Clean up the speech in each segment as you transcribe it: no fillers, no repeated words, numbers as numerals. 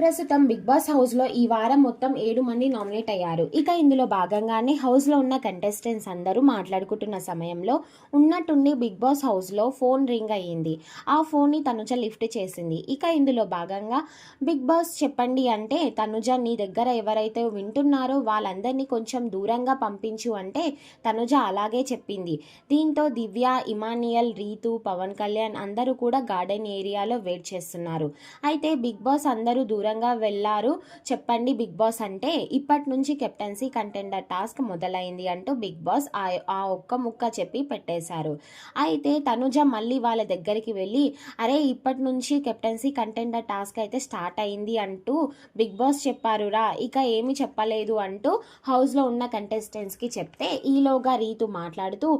ప్రస్తుతం big boss house లో ఈ వారం మొత్తం 7 మంది నామినేట్ అయ్యారు. ఇక ఇందులో భాగంగానే హౌస్ లో ఉన్న కంటెస్టెంట్స్ అందరూ మాట్లాడుకుంటున్న సమయంలో ఉన్నట్టుండి బిగ్ బాస్ హౌస్ లో ఫోన్ రింగ్ అయ్యింది. ఆ ఫోన్ ని తనుజ లిఫ్ట్ చేసింది. ఇక ఇందులో భాగంగా బిగ్ బాస్ చెప్పండి అంటే తనుజ నీ దగ్గర ఎవరైతే వింటున్నారో వాళ్ళందరినీ కొంచెం దూరంగా పంపించు అంటే తనుజ అలాగే చెప్పింది. దీంతో దివ్య, ఇమానియల్, రీతు, పవన్ కళ్యాణ్ అందరూ కూడా గార్డెన్ ఏరియాలో వెయిట్ చేస్తున్నారు. అయితే బిగ్ బాస్ అందరూ దూరంగా వెళ్ళారు చెప్పండి బిగ్ బాస్ అంటే ఇప్పటి నుంచి కెప్టెన్సీ కంటెండర్ టాస్క్ మొదలైంది అంటూ బిగ్ బాస్ ఆ ఒక్క ముక్క చెప్పి పెట్టేశారు. అయితే తనుజ మళ్ళీ వాళ్ళ దగ్గరికి వెళ్ళి అరే ఇప్పటి నుంచి కెప్టెన్సీ కంటెండర్ టాస్క్ అయితే స్టార్ట్ అయింది అంటూ బిగ్ బాస్ చెప్పారురా, ఇక ఏమి చెప్పలేదు అంటూ హౌస్లో ఉన్న కంటెస్టెంట్స్కి చెప్తే ఈలోగా రీతు మాట్లాడుతూ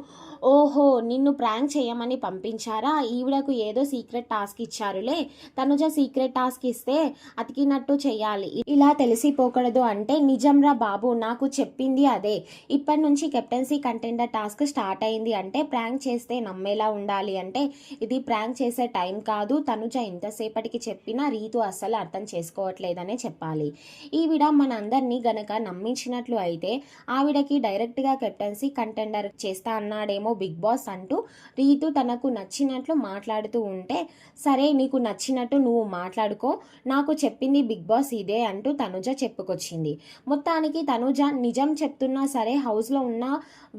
ఓహో నిన్ను ప్రాంక్ చేయమని పంపించారా, ఈవిడకు ఏదో సీక్రెట్ టాస్క్ ఇచ్చారులే, తనుజ సీక్రెట్ టాస్క్ ఇస్తే అతికినట్టు చెయ్యాలి, ఇలా తెలిసిపోకూడదు అంటే నిజంరా బాబు నాకు చెప్పింది అదే, ఇప్పటి నుంచి కెప్టెన్సీ కంటెండర్ టాస్క్ స్టార్ట్ అయింది అంటే ప్రాంక్ చేస్తే నమ్మేలా ఉండాలి అంటే ఇది ప్రాంక్ చేసే టైం కాదు, తనుజ ఇంతసేపటికి చెప్పినా రీతు అస్సలు అర్థం చేసుకోవట్లేదనే చెప్పాలి. ఈవిడ మనందరినీ గనక నమ్మించినట్లు అయితే ఆవిడకి డైరెక్ట్గా కెప్టెన్సీ కంటెండర్ చేస్తా అన్నాడేమో బిగ్ బాస్ అంటూ రీతు తనకు నచ్చినట్లు మాట్లాడుతూ ఉంటే సరే నీకు నచ్చినట్టు నువ్వు మాట్లాడుకో, నాకు చెప్పింది బిగ్ బాస్ ఇదే అంటూ తనుజ చెప్పుకొచ్చింది. మొత్తానికి తనుజ నిజం చెప్తున్నా సరే హౌస్లో ఉన్న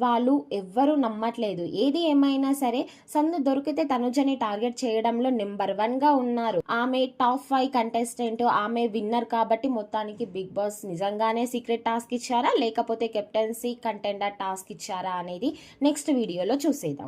వాళ్ళు ఎవ్వరూ నమ్మట్లేదు. ఏది ఏమైనా సరే సందు దొరికితే తనుజని టార్గెట్ చేయడంలో నెంబర్ 1గా ఉన్నారు. ఆమె టాప్ 5 కంటెస్టెంట్, ఆమె విన్నర్ కాబట్టి మొత్తానికి బిగ్ బాస్ నిజంగానే సీక్రెట్ టాస్క్ ఇచ్చారా లేకపోతే కెప్టెన్సీ కంటెండర్ టాస్క్ ఇచ్చారా అనేది నెక్స్ట్ వీడియోలో చూసేద్దాం.